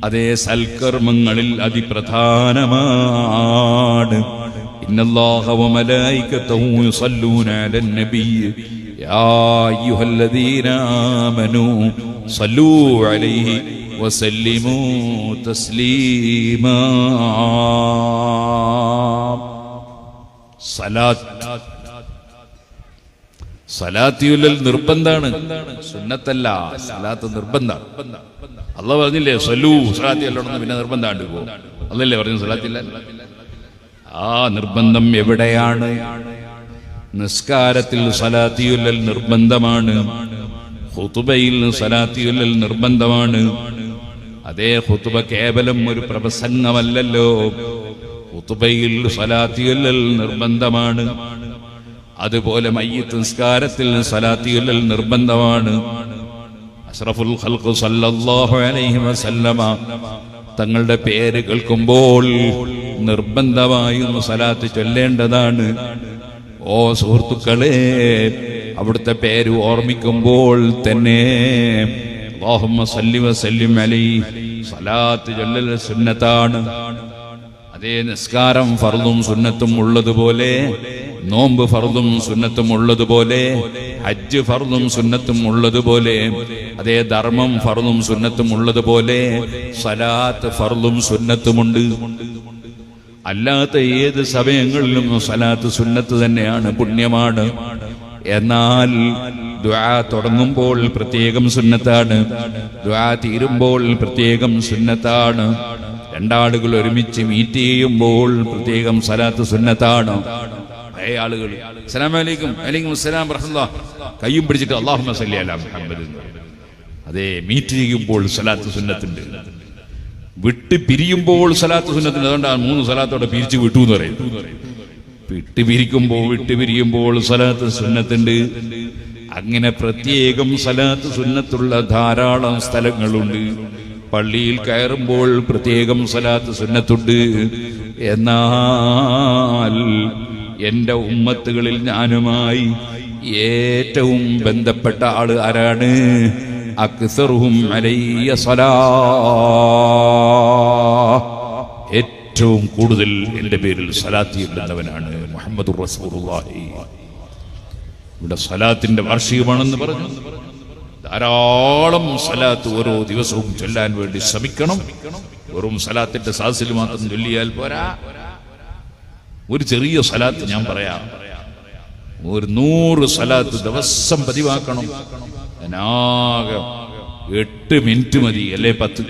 അതേ സൽക്കർമ്മങ്ങളിൽ അതിപ്രധാനമാണ്. ഇന്നല്ലാഹ വ മലായികതഹു യുസല്ലൂന അലൻ നബിയ്യ് യാ അയ്യുഹല്ലദീന ആമനൂ സല്ലൂ അലൈഹി വസല്ലിമൂ തസ്ലീമാ. സലാത്തിയുല്ലൽ നിർബന്ധാണ്, സുന്നത്തല്ല. സലാത്ത് നിർബന്ധാണ്. അള്ളാഹ് പറഞ്ഞില്ലേ സല്ലൂ സലാത്തി അല്ലോണെന്ന്, പിന്നെ നിർബന്ധാണ്ട് പോകും. അല്ലല്ലേ പറഞ്ഞു സലാത്തില്ല. ആ നിർബന്ധം എവിടെയാണ്? നിസ്കാരത്തിൽ സലാത്തിയുല്ലൽ നിർബന്ധമാണ്. ഖുതുബയിൽ സലാത്തിയുല്ലൽ നിർബന്ധമാണ്. അതേ ഖുതുബ കേവലം ഒരു പ്രസംഗമല്ലല്ലോ. ഖുതുബയിൽ സലാത്തിയുല്ലൽ നിർബന്ധമാണ്. അതുപോലെ മയ്യിത്ത് നിസ്കാരത്തിൽ സലാത്തിയുല്ലൽ നിർബന്ധമാണ്. അഷ്റഫുൽ ഖൽഖ് സല്ലല്ലാഹു അലൈഹി വസല്ലമ തങ്ങളുടെ പേര് കേൾക്കുമ്പോൾ നിർബന്ധമായും സലാത്ത് ചൊല്ലേണ്ടതാണ്. ഓ സുഹൃത്തുക്കളെ, അവിടുത്തെ പേര് ഓർമ്മിക്കുമ്പോൾ തന്നെ അല്ലാഹുമ്മ സല്ലി വസല്ലിം അലൈഹി സലാത്ത് ചൊല്ലൽ സുന്നത്താണ്. അതേ നിസ്കാരം ഫർളും സുന്നത്തും ഉള്ളതുപോലെ, നോമ്പ് ഫർളും സുന്നത്തും ഉള്ളതുപോലെ, ഹജ്ജ് ഫർളും സുന്നത്തും ഉള്ളതുപോലെ, അതേ ധർമ്മം ഫർളും സുന്നത്തും ഉള്ളതുപോലെ സലാത്ത് ഫർളും സുന്നത്തുമുണ്ട്. അല്ലാത്ത ഏത് സമയങ്ങളിലും സലാത്ത് സുന്നത്ത് തന്നെയാണ്, പുണ്യമാണ്. എന്നാൽ ദുആ തുടങ്ങുമ്പോൾ പ്രത്യേകം സുന്നത്താണ്, ദുആ തീരുമ്പോൾ പ്രത്യേകം സുന്നത്താണ്. രണ്ടാളുകൾ ഒരുമിച്ച് മീറ്റ് ചെയ്യുമ്പോൾ പ്രത്യേകം സലാത്ത് സുന്നത്താണ്. ആളുകൾ അസ്സലാമു അലൈക്കും വലൈക്കും അസ്സലാം റഹ്മത്തുള്ളാഹി കയ്യും പിടിച്ചിട്ട് അല്ലാഹുമ്മ സല്ലി അലാ മുഹമ്മദ്. അതേ മീറ്റ് ചെയ്യുമ്പോൾ സലാത്ത് സുന്നത്തുണ്ട്, വിട്ട് പിരിയുമ്പോൾ സലാത്ത് സുന്നത്തുണ്ട്. അതുകൊണ്ടാണ് 3 സലാത്തോടെ പിരിച്ചു വിട്ടു എന്ന് പറയുന്നത്. വിട്ട് പിരിയുമ്പോൾ സലാത്ത് സുന്നത്തുണ്ട്. അങ്ങനെ പ്രത്യേകം സലാത്ത് സുന്നത്തുള്ള ധാരാളം സ്ഥലങ്ങളുണ്ട്. പള്ളിയിൽ കയറുമ്പോൾ പ്രത്യേകം സലാത്ത് സുന്നത്തുണ്ട്. എന്നാൽ എന്റെ ഉമ്മത്തുകളിൽ ഞാനുമായി ഏറ്റവും ബന്ധപ്പെട്ട ആള് ആരാണ്? അക്സറുഹും അലയ്യ സലാ, ഏറ്റവും കൂടുതൽ എന്റെ പേരിൽ സലാത്ത് ചൊല്ലുന്നവനാണ് മുഹമ്മദുർ റസൂലുള്ളാഹി. ഇവിടെ സലാത്തിന്റെ വാർഷികമാണെന്ന് പറഞ്ഞു. ധാരാളം സലാത്ത് ഓരോ ദിവസവും ചൊല്ലാൻ വേണ്ടി ശ്രമിക്കണം. വെറും സലാത്തിന്റെ സാസിൽ മാത്രം ചൊല്ലിയാൽ പോരാ. ഒരു ചെറിയ സലാത്ത് ഞാൻ പറയാം. ഒരു 100 സലാത്ത് ദിവസം പതിവാക്കണം. അതിനാകെ 8 മിനിറ്റ് മതി, അല്ലേ 10.